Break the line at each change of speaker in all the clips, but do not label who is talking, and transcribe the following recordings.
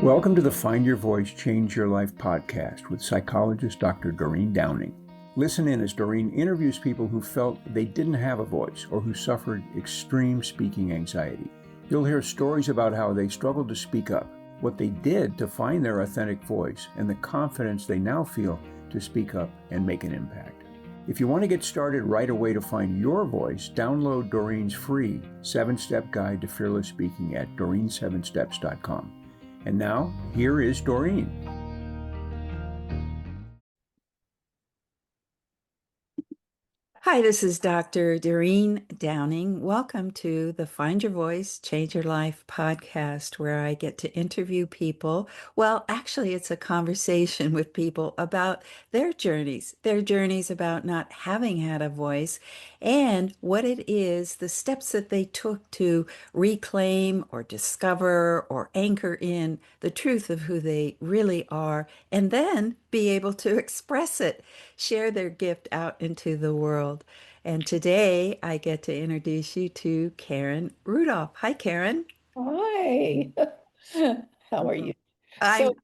Welcome to the Find Your Voice, Change Your Life podcast with psychologist Dr. Doreen Downing. Listen in as Doreen interviews people who felt they didn't have a voice or who suffered extreme speaking anxiety. You'll hear stories about how they struggled to speak up, what they did to find their authentic voice, and the confidence they now feel to speak up and make an impact. If you want to get started right away to find your voice, download Doreen's free 7-step guide to fearless speaking at doreen7steps.com. And now, here is Doreen.
Hi, this is Dr. Doreen Downing. Welcome to the Find Your Voice, Change Your Life podcast, where I get to interview people. Well, actually, it's a conversation with people about their journeys about not having had a voice, and what it is, the steps that they took to reclaim or discover or anchor in the truth of who they really are, and then be able to express it, share their gift out into the world. And today I get to introduce you to Karen Rudolf. Hi, Karen.
Hi. How are you?
I'm,
So,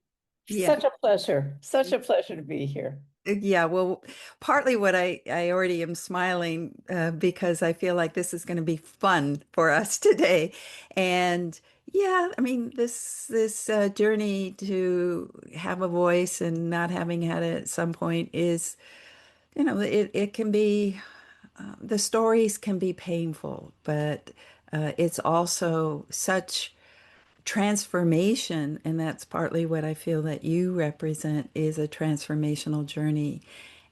yeah,
such a pleasure to be here.
yeah. Well, partly what I already am smiling because I feel like this is going to be fun for us today. And yeah, I mean, this journey to have a voice and not having had it at some point is, it can be. The stories can be painful, but it's also such transformation, and that's partly what I feel that you represent is a transformational journey.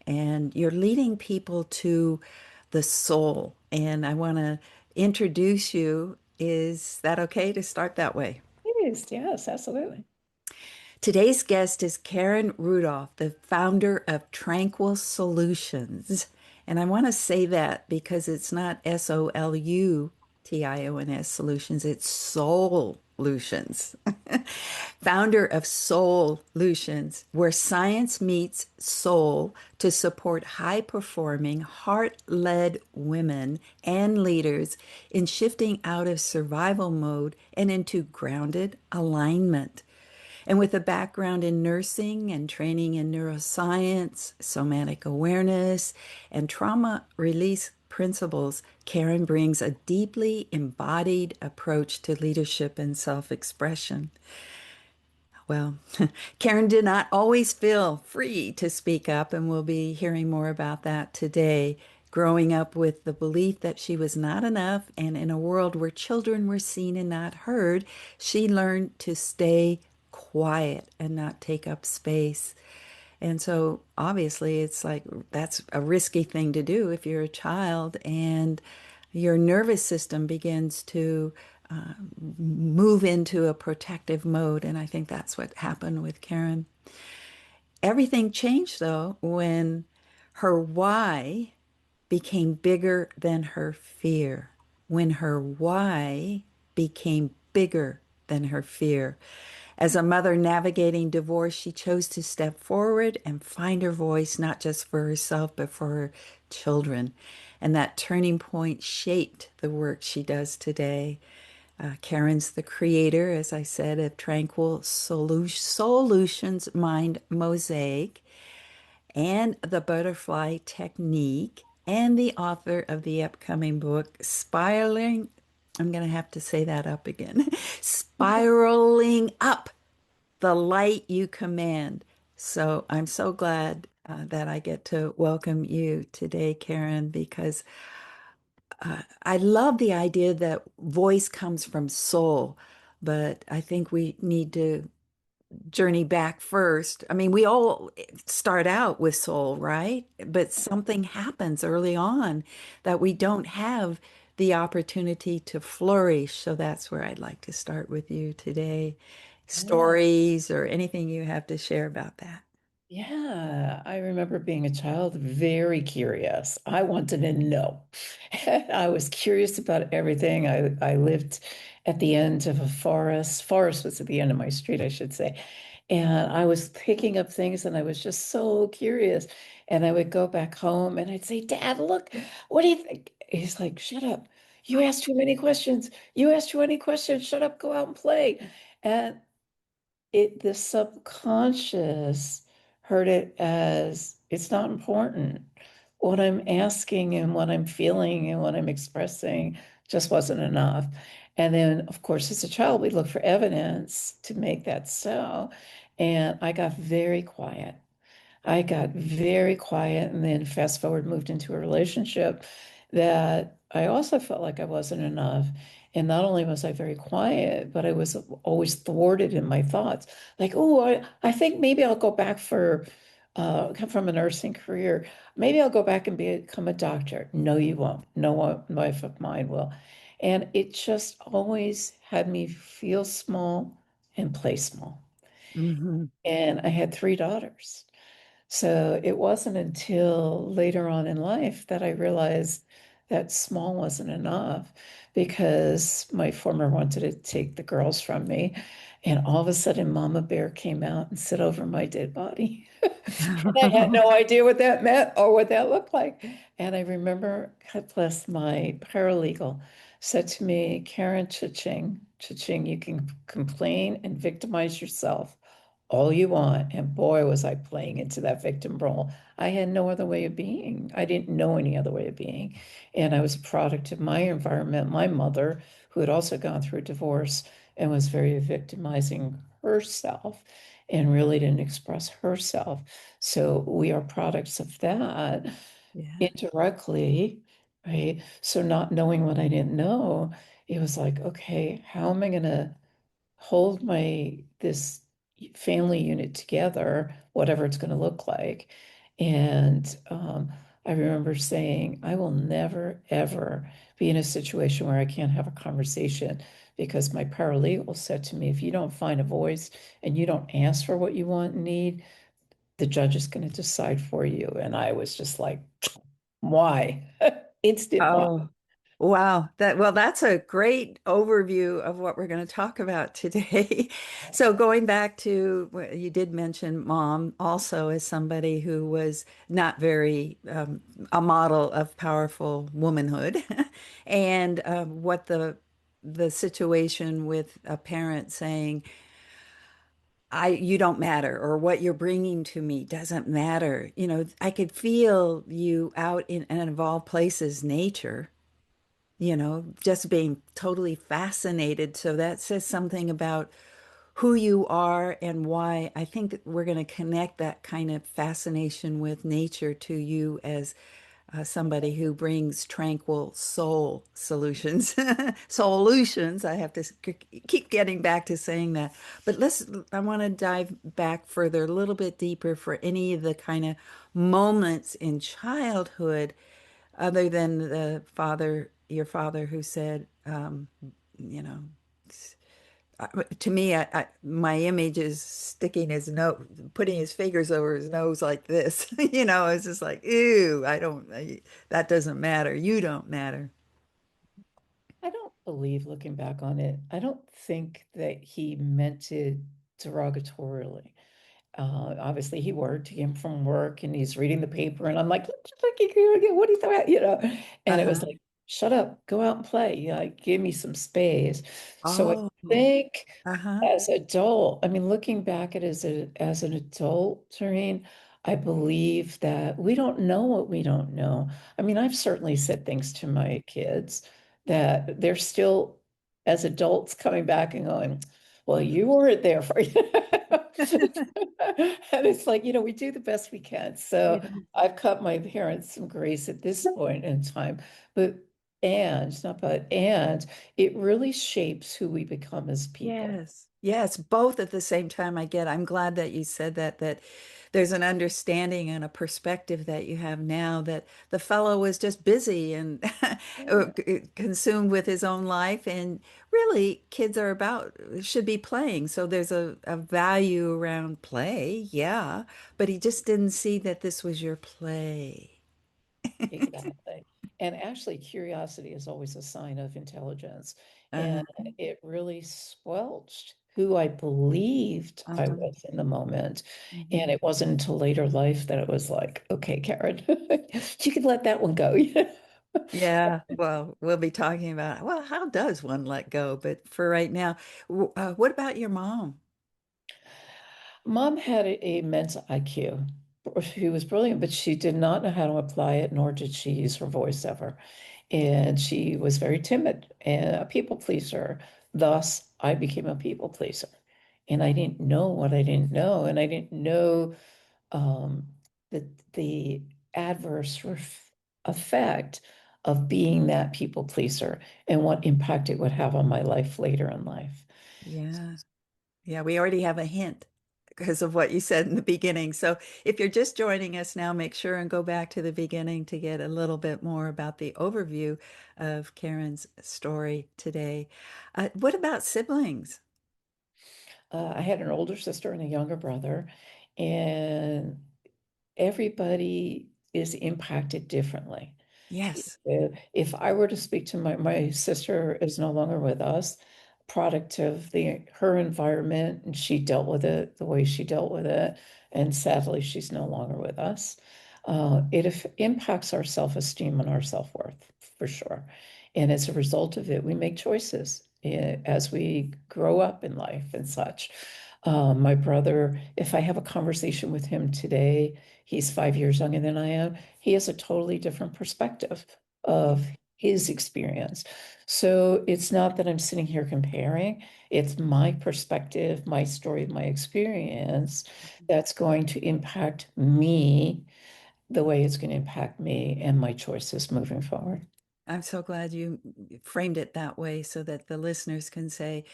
And you're leading people to the soul. And I want to introduce you. Is that okay to start that way?
It is, yes, absolutely.
Today's guest is Karen Rudolf, the founder of Tranquil SOULutions. And I want to say that because it's not SOULUTIONS solutions, it's SOULutions. Founder of SOULutions, where science meets soul to support high performing, heart led women and leaders in shifting out of survival mode and into grounded alignment. And with a background in nursing and training in neuroscience, somatic awareness, and trauma release principles, Karen brings a deeply embodied approach to leadership and self expression. Well, Karen did not always feel free to speak up, and we'll be hearing more about that today. Growing up with the belief that she was not enough, and in a world where children were seen and not heard, she learned to stay quiet and not take up space. And so obviously, it's like that's a risky thing to do if you're a child and your nervous system begins to uh, move into a protective mode. And I think that's what happened with Karen. Everything changed though when her why became bigger than her fear. When her why became bigger than her fear. As a mother navigating divorce, she chose to step forward and find her voice, not just for herself, but for her children. And that turning point shaped the work she does today. Karen's the creator, as I said, of Tranquil SOULutions Mind Mosaic and the Butterfly Technique, and the author of the upcoming book, Spiraling. I'm going to have to say that up again. Spiraling Up the Light You Command. So I'm so glad that I get to welcome you today, Karen, because I love the idea that voice comes from soul, but I think we need to journey back first. I mean, we all start out with soul, right? But something happens early on that we don't have the opportunity to flourish. So that's where I'd like to start with you today.
Yeah.
Stories or anything you have to share about that.
Yeah, I remember being a child, very curious. I wanted to know. I was curious about everything. I lived at the end of a forest. Forest was at the end of my street, I should say. And I was picking up things and I was just so curious. And I would go back home and I'd say, Dad, look, what do you think? He's like, shut up. You asked too many questions. You asked too many questions. Shut up, go out and play. And the subconscious heard it as it's not important. What I'm asking and what I'm feeling and what I'm expressing just wasn't enough. And then, of course, as a child, we look for evidence to make that so. And I got very quiet. I got very quiet and then fast forward moved into a relationship that I also felt like I wasn't enough. And not only was I very quiet, but I was always thwarted in my thoughts. Like, oh, I think maybe I'll go back for come from a nursing career. Maybe I'll go back and become a doctor. No, you won't. No one wife of mine will. And it just always had me feel small and play small.
Hmm.
And I had three daughters. So it wasn't until later on in life that I realized that small wasn't enough because my former wanted to take the girls from me. And all of a sudden, Mama Bear came out and sit over my dead body. And I had no idea what that meant or what that looked like. And I remember, God bless, my paralegal said to me, Karen, cha-ching, you can complain and victimize yourself all you want. And boy, was I playing into that victim role. I had no other way of being. I didn't know any other way of being. And I was a product of my environment, my mother, who had also gone through a divorce and was very victimizing herself and really didn't express herself. So we are products of that
Yeah.
indirectly, right? So not knowing what I didn't know, it was like, okay, how am I going to hold my this family unit together, whatever it's going to look like. And I remember saying, I will never, ever be in a situation where I can't have a conversation because my paralegal said to me, if you don't find a voice and you don't ask for what you want and need, the judge is going to decide for you. And I was just like, why? Instant why.
Oh, wow. That's a great overview of what we're going to talk about today. So going back to what you did mention mom also as somebody who was not very a model of powerful womanhood and what the situation with a parent saying, you don't matter, or what you're bringing to me doesn't matter. You know, I could feel you out in of all places, nature, just being totally fascinated. So that says something about who you are and why I think that we're going to connect that kind of fascination with nature to you as somebody who brings tranquil soul solutions. Solutions. I have to keep getting back to saying that. But I want to dive back further, a little bit deeper for any of the kind of moments in childhood other than your father who said, you know, to me, my image is sticking his nose, putting his fingers over his nose like this. It's just like, ew, that doesn't matter. You don't matter.
I don't believe, looking back on it, I don't think that he meant it derogatorily. Obviously, he worked, he came from work and he's reading the paper, and I'm like, what are you talking about? And it was
Uh-huh.
like, shut up, go out and play. Like, give me some space. So I
Oh,
think
uh-huh.
as adult, I mean, looking back at it as an adult, Doreen, I believe that we don't know what we don't know. I mean, I've certainly said things to my kids that they're still, as adults, coming back and going, well, you weren't there for you. And it's like, we do the best we can. So
Yeah.
I've cut my parents some grace at this point in time. But, and it really shapes who we become as people.
Yes. Yes, both at the same time I get. I'm glad that you said that there's an understanding and a perspective that you have now that the fellow was just busy and
Yeah.
consumed with his own life. And really, kids should be playing. So there's a value around play, yeah. But he just didn't see that this was your play.
Exactly. And actually, curiosity is always a sign of intelligence. And
Uh-huh.
it really squelched who I believed I
Uh-huh.
was in the moment. And
Mhm.
it wasn't until later life that it was like, okay, Karen, you can let that one go.
Yeah, well, we'll be talking about, well, how does one let go? But for right now, what about your mom?
Mom had a immense IQ. She was brilliant, but she did not know how to apply it, nor did she use her voice ever. And she was very timid and a people pleaser. Thus, I became a people pleaser. And I didn't know what I didn't know. And I didn't know um, the adverse effect of being that people pleaser and what impact it would have on my life later in life.
Yeah. Yeah, we already have a hint because of what you said in the beginning. So if you're just joining us now, make sure and go back to the beginning to get a little bit more about the overview of Karen's story today. What about siblings?
I had an older sister and a younger brother, and everybody is impacted differently.
Yes.
If I were to speak to my sister is no longer with us, product of her environment, and she dealt with it the way she dealt with it, and sadly, she's no longer with us. It impacts our self-esteem and our self-worth for sure. And as a result of it, we make choices as we grow up in life and such. My brother, if I have a conversation with him today, he's 5 years younger than I am. He has a totally different perspective of his experience. So it's not that I'm sitting here comparing, it's my perspective, my story, my experience that's going to impact me the way it's going to impact me and my choices moving forward.
I'm so glad you framed it that way so that the listeners can say,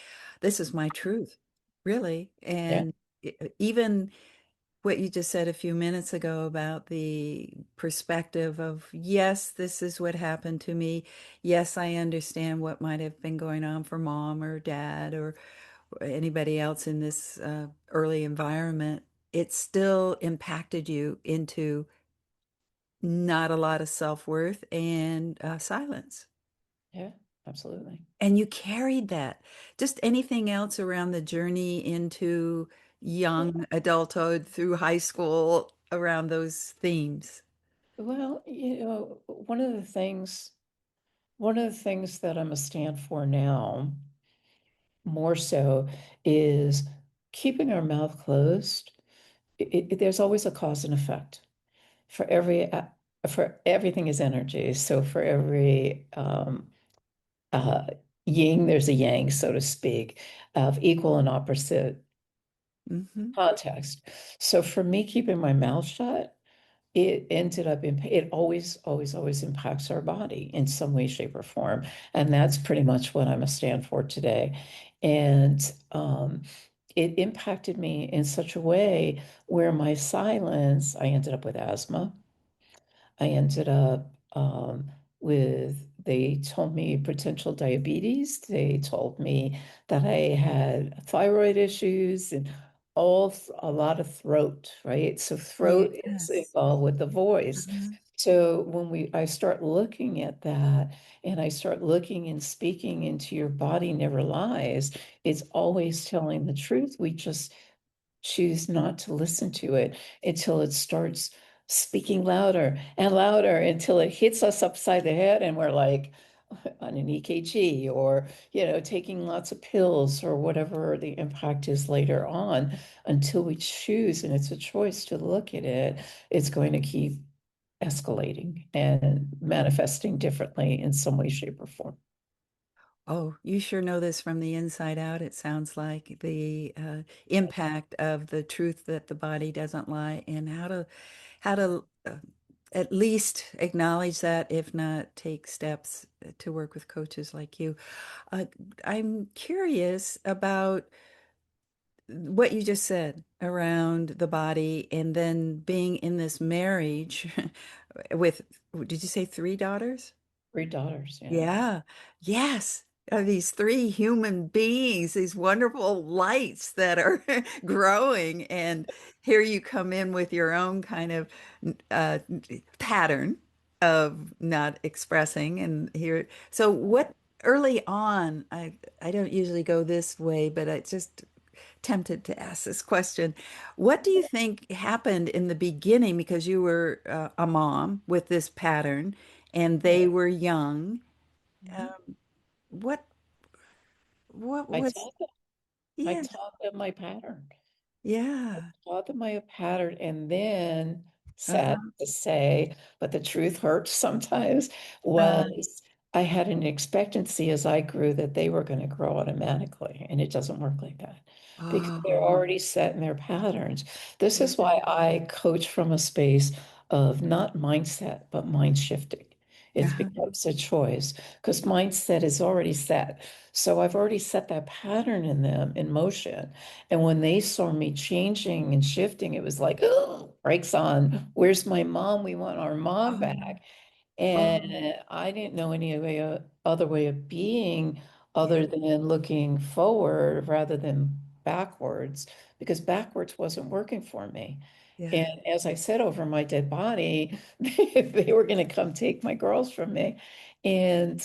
this is my truth, really.
Yeah.
And even what you just said a few minutes ago about the perspective of, yes, this is what happened to me. Yes, I understand what might have been going on for mom or dad or anybody else in this early environment. It still impacted you into not a lot of self-worth and silence.
Yeah, absolutely.
And you carried that. Just anything else around the journey into young adulthood through high school around those themes?
Well, one of the things that I'm a stand for now, more so, is keeping our mouth closed. There's always a cause and effect. For for everything is energy. So for every uh, yin, there's a yang, so to speak, of equal and opposite
Hmm.
context. So for me, keeping my mouth shut, it always, always, always impacts our body in some way, shape, or form. And that's pretty much what I'm a stand for today. And it impacted me in such a way where my silence, I ended up with asthma. I ended up they told me potential diabetes. They told me that I had thyroid issues and a lot of throat, right? So throat is
Yes.
involved with the voice.
Mhm.
So I start looking at that and I start looking and speaking into your body never lies, it's always telling the truth. We just choose not to listen to it until it starts speaking louder and louder until it hits us upside the head and we're like on an EKG or taking lots of pills or whatever the impact is later on until we choose, and it's a choice to look at it. It's going to keep escalating and manifesting differently in some way, shape, or form.
Oh, you sure know this from the inside out. It sounds like the impact of the truth that the body doesn't lie, and how to at least acknowledge that, if not take steps to work with coaches like you. Uh, I'm curious about what you just said around the body and then being in this marriage with, did you say three daughters?
3 daughters, yeah.
Yeah. Yes. These three human beings, these wonderful lights that are growing. And here you come in with your own kind of uh, pattern of not expressing. And here, so what early on, I don't usually go this way, but I just tempted to ask this question. What do you think happened in the beginning? Because you were a mom with this pattern and they
Yeah.
were young.
Mhm.
Um, what what
I
was,
taught them, I
yes.
taught them my pattern.
Yeah.
Taught them my pattern, and then, sad
Uh-huh.
to say, but the truth hurts sometimes,
Uh,
was I had an expectancy as I grew that they were going to grow automatically, and it doesn't work like that because they're
oh,
already set in their patterns. This
yeah.
is why I coach from a space of not mindset, but mind shifting. It
Uh-huh.
becomes a choice because mindset is already set. So I've already set that pattern in them in motion. And when they saw me changing and shifting, it was like, oh, brakes on. Where's my mom? We want our mom
Oh,
back.
oh,
And I didn't know any other way of being
yeah.
other than looking forward rather than backwards, because backwards wasn't working for me. And
Yeah.
as I said, over my dead body, they were going to come take my girls from me. And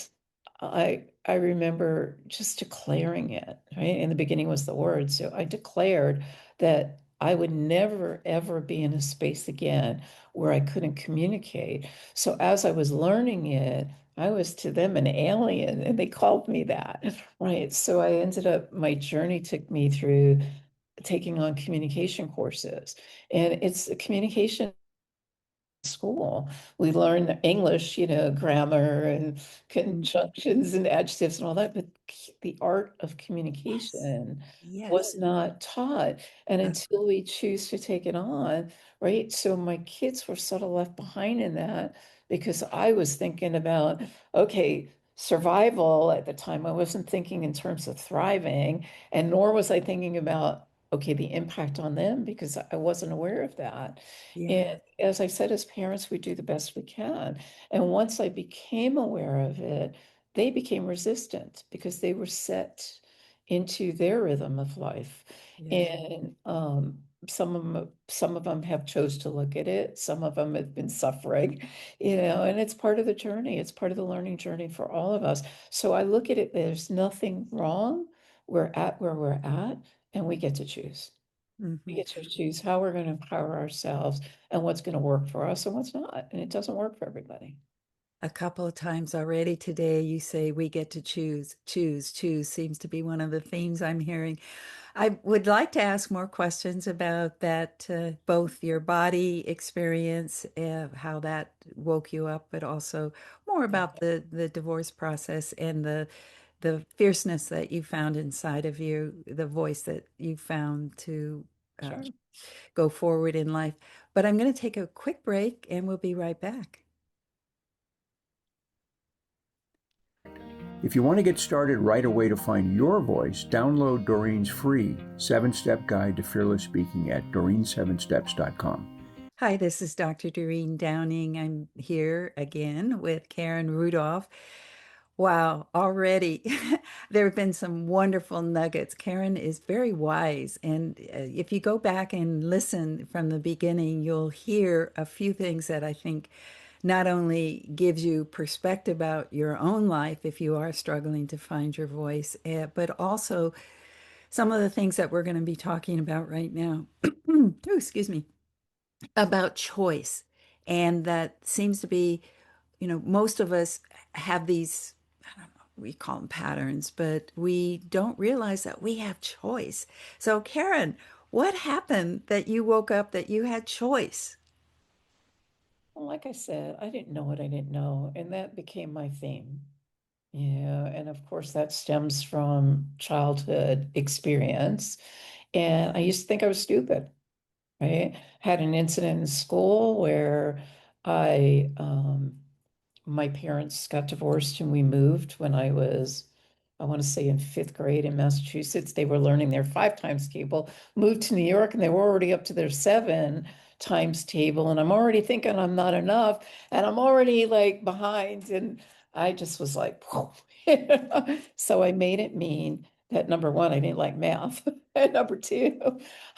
I remember just declaring it, right? In the beginning was the word. So I declared that I would never, ever be in a space again where I couldn't communicate. So as I was learning it, I was to them an alien, and they called me that, right? So I ended up, my journey took me through taking on communication courses. And it's communication school. We learn English, grammar and
Mm.
conjunctions and adjectives and all that, but the art of
Yes.
communication was
Yes.
not taught. And
Uh,
until we choose to take it on, right? So my kids were sort of left behind in that because I was thinking about, okay, survival at the time. I wasn't thinking in terms of thriving, and nor was I thinking about, okay, the impact on them because I wasn't aware of that.
yeah.
And as I said, as parents, we do the best we can. And once I became aware of it, they became resistant because they were set into their rhythm of life.
Yeah.
And some of them have chose to look at it. Some of them have been suffering, and it's part of the journey. It's part of the learning journey for all of us. So I look at it, there's nothing wrong. We're at where we're at, and we get to choose. We
Hmm.
get to choose how we're going to empower ourselves and what's going to work for us and what's not. And it doesn't work for everybody.
A couple of times already today, you say we get to choose, choose, choose seems to be one of the themes I'm hearing. I would like to ask more questions about that, both your body experience, how that woke you up, but also more about the divorce process and the fierceness that you found inside of you, the voice that you found to uh,
Sure.
go forward in life. But I'm going to take a quick break and we'll be right back.
If you want to get started right away to find your voice, download Doreen's free 7-step guide to fearless speaking at doreen7steps.com.
Hi, this is Dr. Doreen Downing. I'm here again with Karen Rudolf. Wow, already there have been some wonderful nuggets. Karen is very wise. And if you go back and listen from the beginning, you'll hear a few things that I think not only gives you perspective about your own life if you are struggling to find your voice, but also some of the things that we're going to be talking about right now. Oh, excuse me, about choice. And that seems to be, most of us have these, I don't know, we call them patterns, but we don't realize that we have choice. So, Karen, what happened that you woke up that you had choice?
Well, like I said, I didn't know what I didn't know. And that became my theme. Yeah. And of course, that stems from childhood experience. And I used to think I was stupid, right? Had an incident in school where I my parents got divorced and we moved when I was, I want to say in fifth grade in Massachusetts. They were learning their 5 times table, moved to New York, and they were already up to their 7 times table. And I'm already thinking I'm not enough, and I'm already like behind. And I just was like, whoa. So I made it mean that number one, I didn't like math. And number two,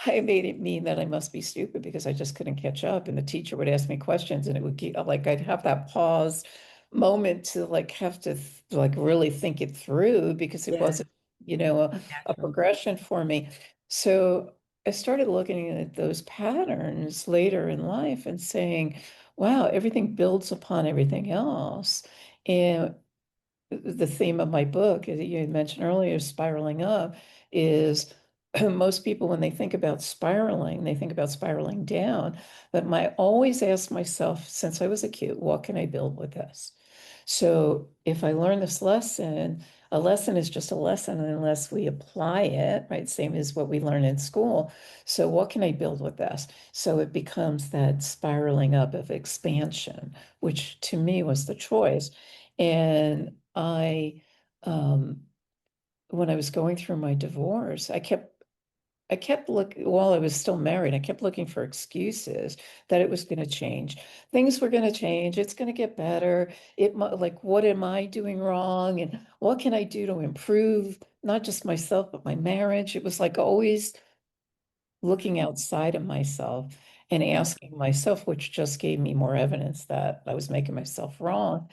I made it mean that I must be stupid because I just couldn't catch up. And the teacher would ask me questions and it would keep like I'd have that pause moment to like have to like really think it through because it
Yeah,
wasn't, a
natural.
progression for me. So I started looking at those patterns later in life and saying, wow, everything builds upon everything else. And the theme of my book, as you had mentioned earlier, spiraling up, is most people, when they think about spiraling, they think about spiraling down. But I always ask myself, since I was a kid, what can I build with this? So if I learn this lesson, a lesson is just a lesson unless we apply it, right? Same as what we learn in school. So what can I build with this? So it becomes that spiraling up of expansion, which to me was the choice. And um, when I was going through my divorce, I kept looking while I was still married, I kept looking for excuses that it was going to change. Things were going to change. It's going to get better. Like, what am I doing wrong? And what can I do to improve not just myself, but my marriage? It was like always looking outside of myself and asking myself, which just gave me more evidence that I was making myself wrong.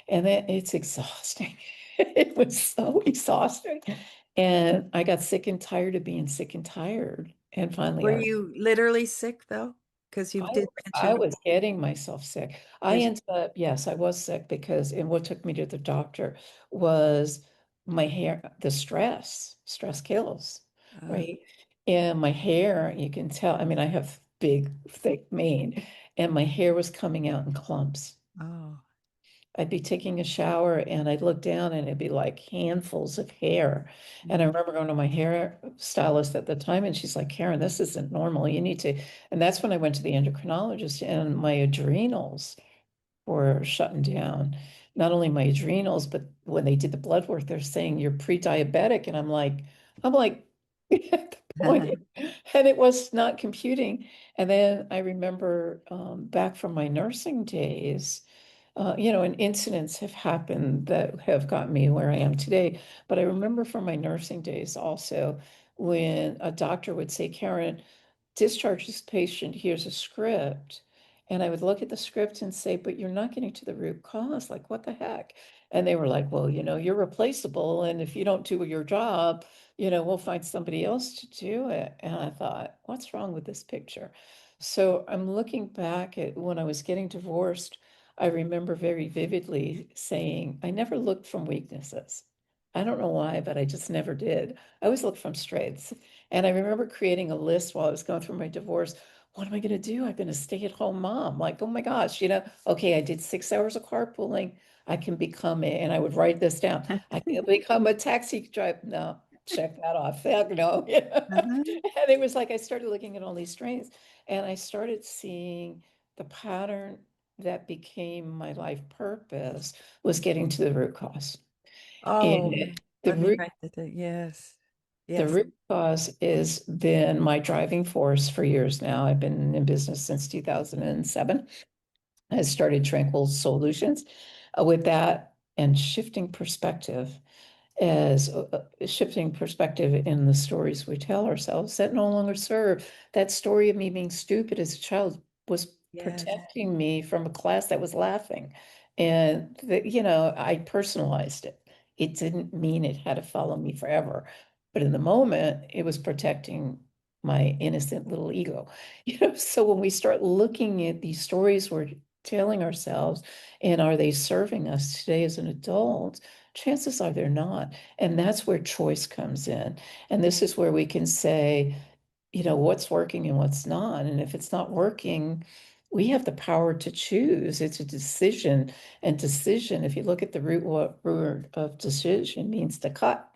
And then it's exhausting. It was so exhausting. And I got sick and tired of being sick and tired. And finally,
Were you literally sick though? Because you
I,
did
I
mention
was getting myself sick. I
your,
ended up, yes, I was sick because, and what took me to the doctor was my hair, the stress. Stress kills,
uh,
right? And my hair, you can tell, I mean, I have big, thick mane, and my hair was coming out in clumps.
oh.
I'd be taking a shower and I'd look down and it'd be like handfuls of hair. And I
Mm.
remember going to my hair stylist at the time and she's like, Karen, this isn't normal. You need to. And that's when I went to the endocrinologist and my adrenals were shutting down. Not only my adrenals, but when they did the blood work, they're saying you're pre-diabetic. And I'm like, at the point. And it was not computing. And then I remember back from my nursing days and incidents have happened that have gotten me where I am today. But I remember from my nursing days also when a doctor would say, Karen, discharge this patient, here's a script. And I would look at the script and say, but you're not getting to the root cause. Like, what the heck? And they were like, well, you're replaceable. And if you don't do your job, we'll find somebody else to do it. And I thought, what's wrong with this picture? So I'm looking back at when I was getting divorced. I remember very vividly saying, I never looked from weaknesses. I don't know why, but I just never did. I always looked from strengths. And I remember creating a list while I was going through my divorce. What am I going to do? I've been a stay-at-home mom. Like, oh my gosh, okay, I did 6 hours of carpooling. I can become and I would write this down. I can become a taxi driver. No, check that off. Heck no.
Uh-huh.
And it was like I started looking at all these strengths and I started seeing the pattern that became my life purpose was getting to the root cause.
Oh,
And the
let me
root
write that down. Yes.
the
Yes.
root cause has been my driving force for years now. I've been in business since 2007. I started Tranquil SOULutions with that and shifting perspective in the stories we tell ourselves that no longer serve. That story of me being stupid as a child was
Yes.
protecting me from a class that was laughing. And I personalized it. It didn't mean it had to follow me forever. But in the moment, it was protecting my innocent little ego. So when we start looking at these stories we're telling ourselves, and are they serving us today as an adult? Chances are they're not. And that's where choice comes in. And this is where we can say, what's working and what's not. And if it's not working, we have the power to choose. It's a decision. And decision, if you look at the word of decision, means to cut.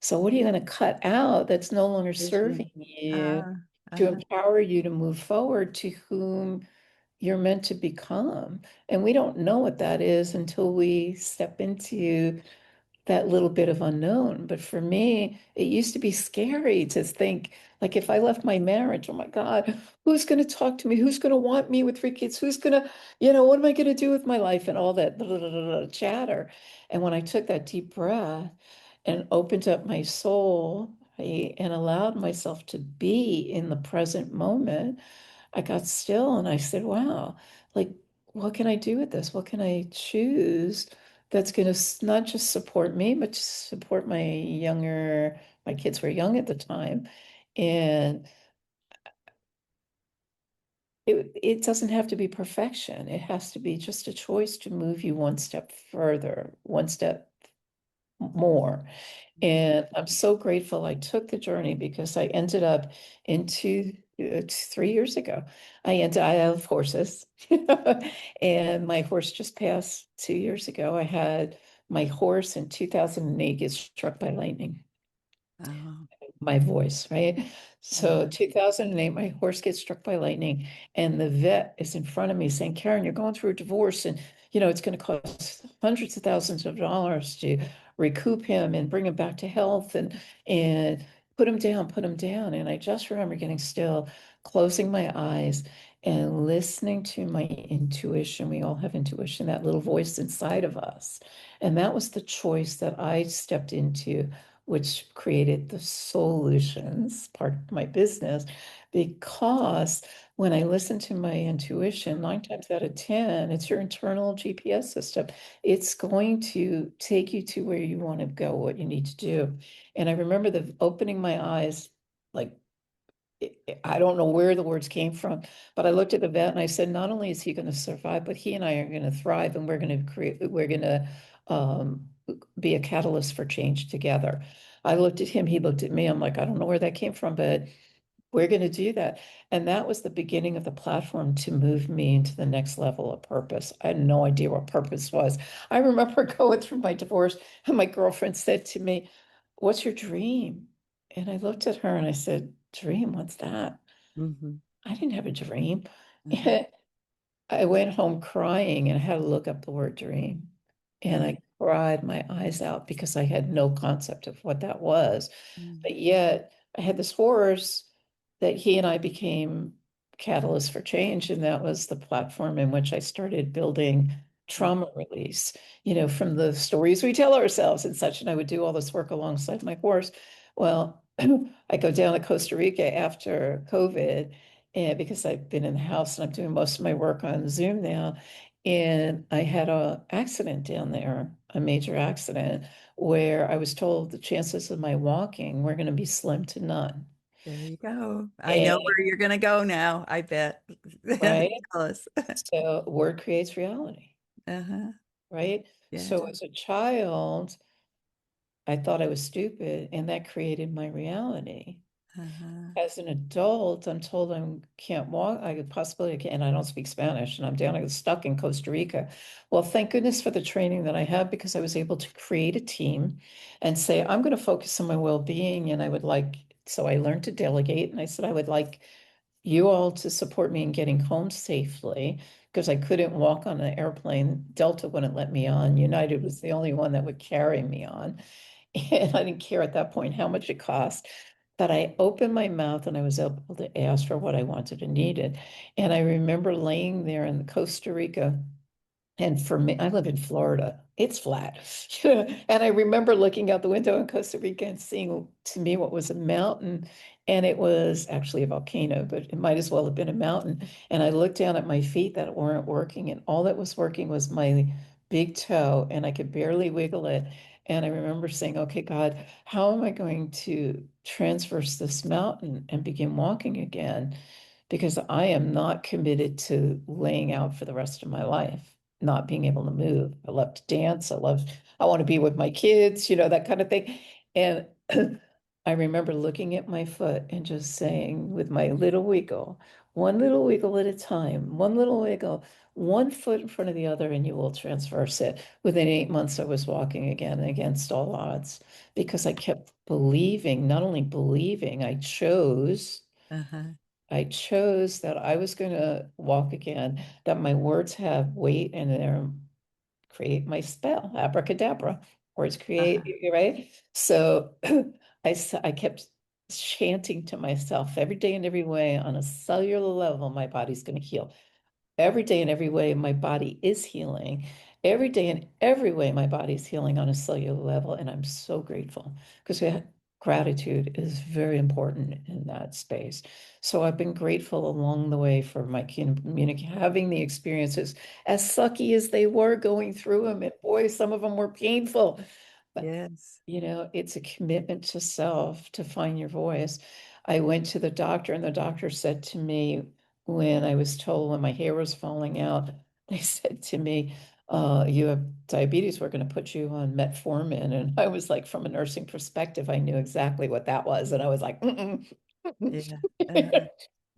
So what are you going to cut out that's no longer
Vision.
serving you
Uh,
to
uh-huh.
empower you to move forward to whom you're meant to become? And we don't know what that is until we step into that little bit of unknown. But for me, it used to be scary to think, like, if I left my marriage, oh my God, who's going to talk to me? Who's going to want me with 3 kids? Who's going to, what am I going to do with my life and all that chatter? And when I took that deep breath and opened up my soul, and allowed myself to be in the present moment, I got still and I said, wow, like, what can I do with this? What can I choose that's going to not just support me, but to support my kids were young at the time. And it doesn't have to be perfection. It has to be just a choice to move you one step further, one step. more. And I'm so grateful I took the journey because I ended up in 3 years ago. I have horses, and my horse just passed 2 years ago. I had my horse in 2008 get struck by lightning.
Oh,
My voice, right? So
uh-huh.
2008, my horse gets struck by lightning, and the vet is in front of me saying, Karen, you're going through a divorce, and it's going to cost hundreds of thousands of dollars to recoup him and bring him back to health and put him down, put him down. And I just remember getting still, closing my eyes and listening to my intuition. We all have intuition, that little voice inside of us. And that was the choice that I stepped into, which created the solutions part of my business. Because when I listen to my intuition, 9 times out of 10, it's your internal GPS system. It's going to take you to where you want to go, what you need to do. And I remember the opening my eyes, like, I don't know where the words came from, but I looked at the vet and I said, not only is he going to survive, but he and I are going to thrive, and we're going to um, be a catalyst for change together. I looked at him, he looked at me. I'm like, I don't know where that came from, but we're going to do that. And that was the beginning of the platform to move me into the next level of purpose. I had no idea what purpose was. I remember going through my divorce, and my girlfriend said to me, what's your dream? And I looked at her and I said, dream, what's that?
Mm-hmm.
I didn't have a dream.
Uh-huh.
I went home crying and I had to look up the word dream. And
Uh-huh.
I cried my eyes out because I had no concept of what that was.
Mm.
But yet I had this horse that he and I became catalysts for change. And that was the platform in which I started building trauma release, from the stories we tell ourselves and such. And I would do all this work alongside my horse. Well, I go down to Costa Rica after COVID, and because I've been in the house and I'm doing most of my work on Zoom now. And I had a accident down there, a major accident, where I was told the chances of my walking were going to be slim to none.
There you go. I know
And
where you're going to go now, I bet.
right,
Tell us.
so word creates reality,
Uh-huh.
right?
Yes.
So as a child, I thought I was stupid, and that created my reality.
Uh-huh.
As an adult, I'm told I can't walk. I could possibly can't, and I don't speak Spanish, and I'm down, I was stuck in Costa Rica. Well, thank goodness for the training that I have, because I was able to create a team and say, I'm going to focus on my well-being. And so I learned to delegate. And I said, I would like you all to support me in getting home safely, because I couldn't walk on an airplane. Delta wouldn't let me on. United was the only one that would carry me on. And I didn't care at that point how much it cost. But I opened my mouth and I was able to ask for what I wanted and needed. And I remember laying there in Costa Rica. And for me, I live in Florida. It's flat. And I remember looking out the window in Costa Rica and seeing, to me, what was a mountain. And it was actually a volcano, but it might as well have been a mountain. And I looked down at my feet that weren't working, and all that was working was my big toe, and I could barely wiggle it. And I remember saying, okay, God, how am I going to transverse this mountain and begin walking again? Because I am not committed to laying out for the rest of my life, not being able to move. I love to dance. I want to be with my kids, that kind of thing. And I remember looking at my foot and just saying, with my little wiggle, one little wiggle at a time, one little wiggle, one foot in front of the other, and you will transverse it. Within 8 months, I was walking again against all odds, because I kept believing, not only believing,
Uh-huh.
I chose that I was going to walk again, that my words have weight, and they're create my spell, abracadabra, words create,
Uh-huh.
right? So I kept chanting to myself every day in every way, on a cellular level, my body's going to heal. Every day in every way, my body is healing. Every day in every way, my body is healing on a cellular level. And I'm so grateful, because gratitude is very important in that space. So I've been grateful along the way for my community, having the experiences, as sucky as they were, going through them. And boy, some of them were painful. But
Yes.
it's a commitment to self to find your voice. I went to the doctor, and the doctor said to me, when I was told when my hair was falling out, they said to me, you have diabetes, we're going to put you on metformin. And I was like, from a nursing perspective, I knew exactly what that was. And I was like, mm-mm.
Yeah. Uh, yes.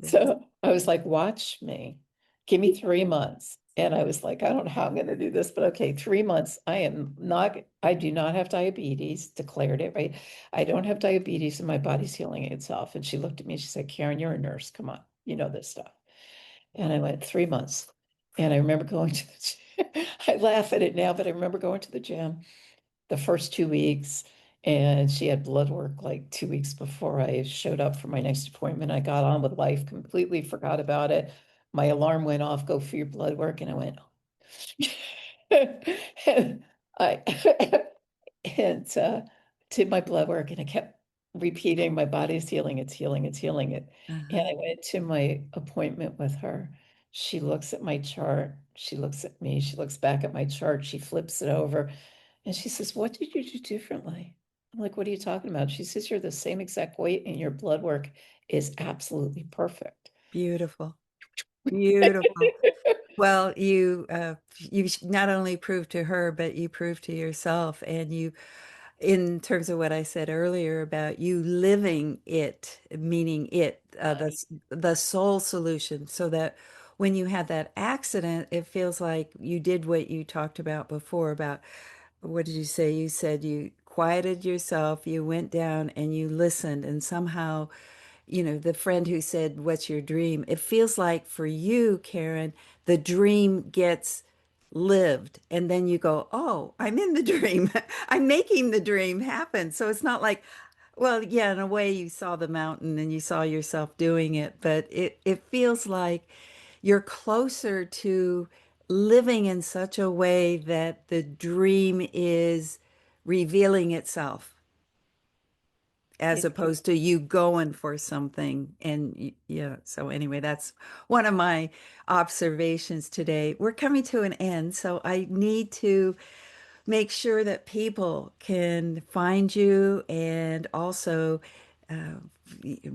So I was like, watch me, give me 3 months. And I was like, I don't know how I'm going to do this, but okay, 3 months. I do not have diabetes, declared it, right? I don't have diabetes and my body's healing itself. And she looked at me, she said, Karen, you're a nurse. Come on, you know this stuff. And I went 3 months. And I remember going to the gym. I laugh at it now, but I remember going to the gym the first 2 weeks. And she had blood work like 2 weeks before I showed up for my next appointment. I got on with life, completely forgot about it. My alarm went off, go for your blood work. And I went, and I and did my blood work, and I kept repeating, my body's healing, it's healing, it's healing it. And
Uh-huh.
I went to my appointment with her. She looks at my chart, she looks at me, she looks back at my chart, she flips it over, and she says, what did you do differently? I'm like, what are you talking about? She says, you're the same exact weight and your blood work is absolutely perfect.
Beautiful. Beautiful. Well, you not only proved to her, but you proved to yourself, and you, in terms of what I said earlier about you living it, meaning it, the soul solution, so that when you had that accident, it feels like you did what you talked about before about, what did you say? You said you quieted yourself, you went down and you listened, and somehow, the friend who said, "What's your dream?" It feels like for you, Karen, the dream gets lived, and then you go, "Oh, I'm in the dream. I'm making the dream happen." So it's not like, well, yeah, in a way you saw the mountain and you saw yourself doing it, but it feels like you're closer to living in such a way that the dream is revealing itself as
It,
opposed to you going for something. And yeah, so anyway, that's one of my observations today. We're coming to an end, so I need to make sure that people can find you and also uh,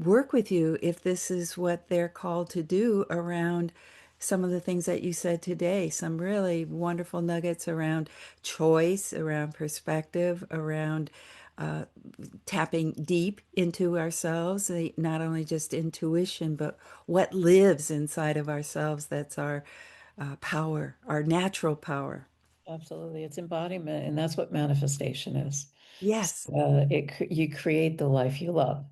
work with you if this is what they're called to do around some of the things that you said today. Some really wonderful nuggets around choice, around perspective, around tapping deep into ourselves, not only just intuition, but what lives inside of ourselves. That's our power, our natural power.
absolutely, it's embodiment, and that's what manifestation is.
Yes.
You create the life you love,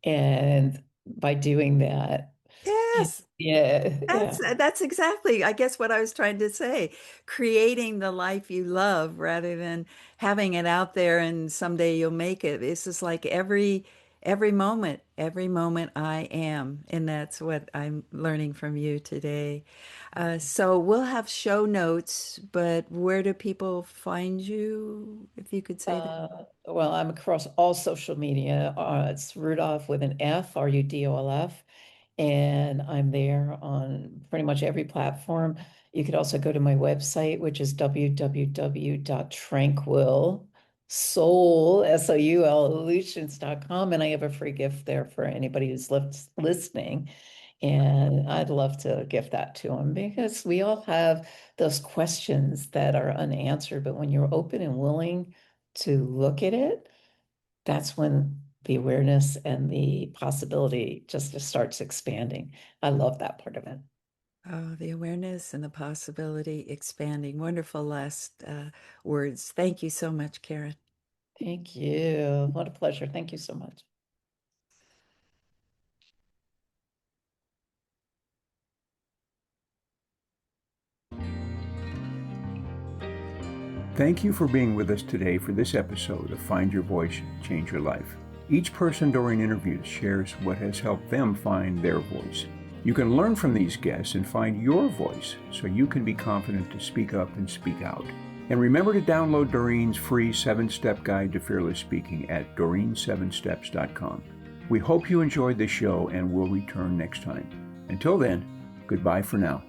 and by doing that,
Yes.
yeah, yeah,
That's exactly, I guess, what I was trying to say. Creating the life you love rather than having it out there and someday you'll make it. It's just like every moment I am, and that's what I'm learning from you today. So we'll have show notes, but where do people find you, if you could say that?
well, I'm across all social media. It's Rudolph with an F, Rudolf, and I'm there on pretty much every platform. You could also go to my website, which is www.tranquilsolutions.com, and I have a free gift there for anybody who's listening. And I'd love to give that to them because we all have those questions that are unanswered. But when you're open and willing to look at it, that's when the awareness and the possibility just starts expanding. I love that part of it.
Oh, the awareness and the possibility expanding. Wonderful last words. Thank you so much, Karen.
Thank you. What a pleasure. Thank you so much.
Thank you for being with us today for this episode of Find Your Voice, Change Your Life. Each person Doreen interviews shares what has helped them find their voice. You can learn from these guests and find your voice so you can be confident to speak up and speak out. And remember to download Doreen's free 7-step guide to fearless speaking at doreen7steps.com. We hope you enjoyed the show and will return next time. Until then, goodbye for now.